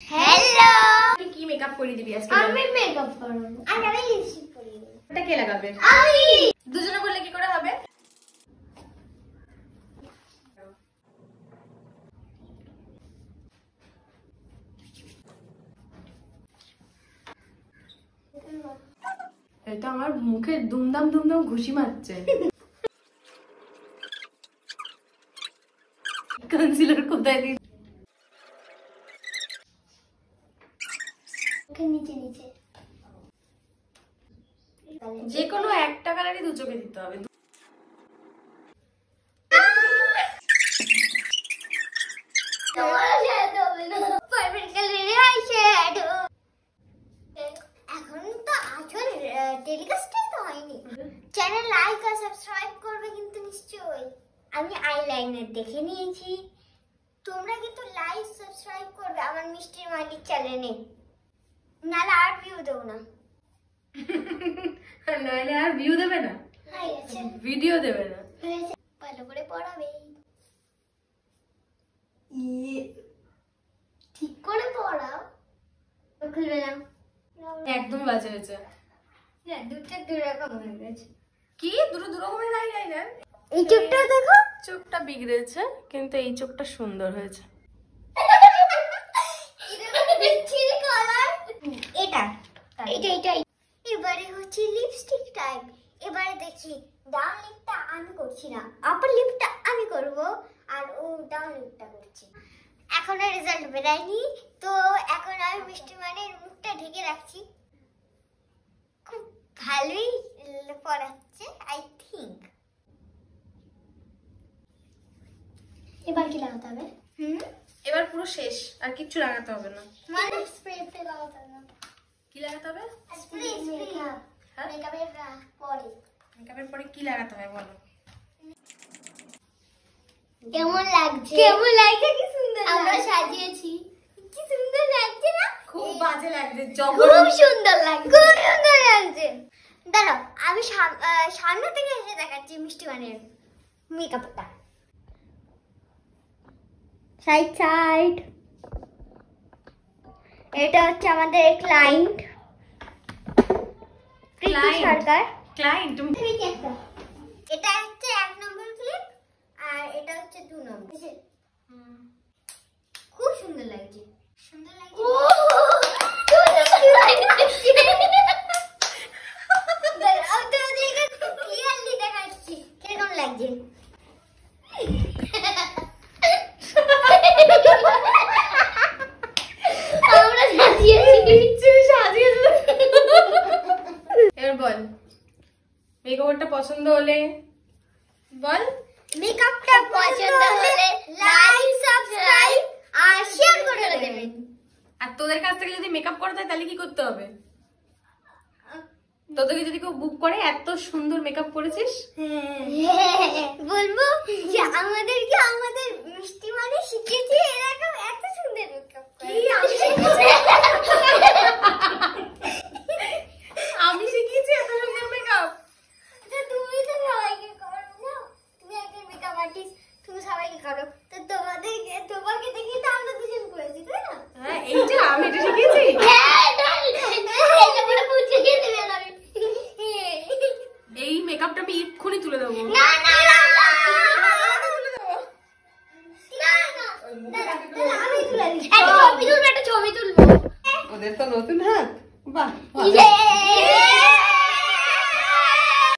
Hello, তুই কি makeup করে দিবি আজকে? আমি মেকআপ করব আর আমি লিপস্টিক পরিয়ে দেব। এটা কে লাগাবে? আমি। দুজনে বললে কি করে হবে? এটা আমার মুখে দুমদাম দুমদাম ঘুষি মারছে। কনসিলার কোথায় দিই? নিচে নিচে যে কোনো একটা কালারই দু চোখে দিতে হবে। এখন তো আসল টেলিকাস্টই তো হয়নি। চ্যানেল লাইক আর সাবস্ক্রাইব করবে কিন্তু নিশ্চয়ই। আমি আইলাইনার দেখে নিয়েছি, তোমরা কিন্তু লাইক সাবস্ক্রাইব করবে আমার মিষ্টির মালিক চ্যানেলে, নাহলে আর ভিউ দেবো না। নাহলে আর ভিউ দেবে না, ভিডিও দেবে না। ভালো করে পড়াবে, ঠিক করে পড়াও। খুলবে না, একদমই বাজে হয়েছে। দুটো দুরকম হয়ে গেছে। কি দুটো দু রকমের আইলাইনার? এই চোখটা দেখো, চোখটা বিগড়েছে কিন্তু এই চোখটা সুন্দর হয়েছে। এবারে হচ্ছে লিপস্টিক টাইপ। এবারে দেখি ডাউন লিপটা আমি করছি না, আপার লিপটা আমি করব, আর ও ডাউন লিপটা করছে। এখনো রেজাল্ট বেরায়নি, তো এখন আমি মিষ্টি মানের মুখটা ঢেকে রাখছি। খুব ভালোই পড়াচ্ছে আই থিঙ্ক। এবার কি লাগাতে হবে? এবার পুরো শেষ, আর কিচ্ছু লাগাতে হবে না। মানে স্প্রে লাগাতে হবে না? কি লাগাতে হবে? স্প্রে মেকআপ, মেকআপের পরে। মেকআপের পরে কি লাগাতে হবে বলো? কেমন লাগছে? কেমন লাগছে? কি সুন্দর আমরা সাজিয়েছি, কি সুন্দর লাগছে না? খুব বাজে লাগছে, খুব সুন্দর লাগছে, খুব সুন্দর লাগছে। দাঁড়াও, আমি সামনে থেকে এসে দেখাচ্ছি মিষ্টি মানের মেকআপটা। সাইড সাইড, এটা হচ্ছে আমাদের ক্লায়েন্ট সরকার। ক্লায়েন্ট এটা হচ্ছে 1 নম্বর ক্লিপ, আর এটা হচ্ছে 2 নম্বর। খুব সুন্দর লাগছে, সুন্দর লাগছে। ক্লিয়ারলি দেখাচ্ছি কিরকম লাগছে। আমরা সাজিয়েছি, এবার বল মেকআপটা পছন্দ হলে বল। মেকআপটা পছন্দ হলে লাইক সাবস্ক্রাইব আর শেয়ার করে দেবেন। আর তোদের কাছ থেকে যদি মেকআপ করতে হয় তাহলে কি করতে হবে? তোদেরকে যদি কেউ বুক করে, এত সুন্দর মেকআপ করেছিস, বলবো যে আমাদেরকে আমাদের মিষ্টি মানে শিখেছে এরকম এত সুন্দর মেকআপ করে। আমি শিখিয়েছি এত সুন্দর মেকআপ? তুমি তো সবাইকে করো না, তুমি একজন মেকআপ আর্টিস্ট, তুমি সবাইকে করো, তো তোমাকে দেখে তো আমরা দুজন করেছি, তাই না? হ্যাঁ, এইটা আমি এটা শিখিয়েছি। এই মেকআপটা আমি এক্ষুনি তুলে দেবো। ছবি তুলবো। ওদের তো নতুন হাত, বাহ।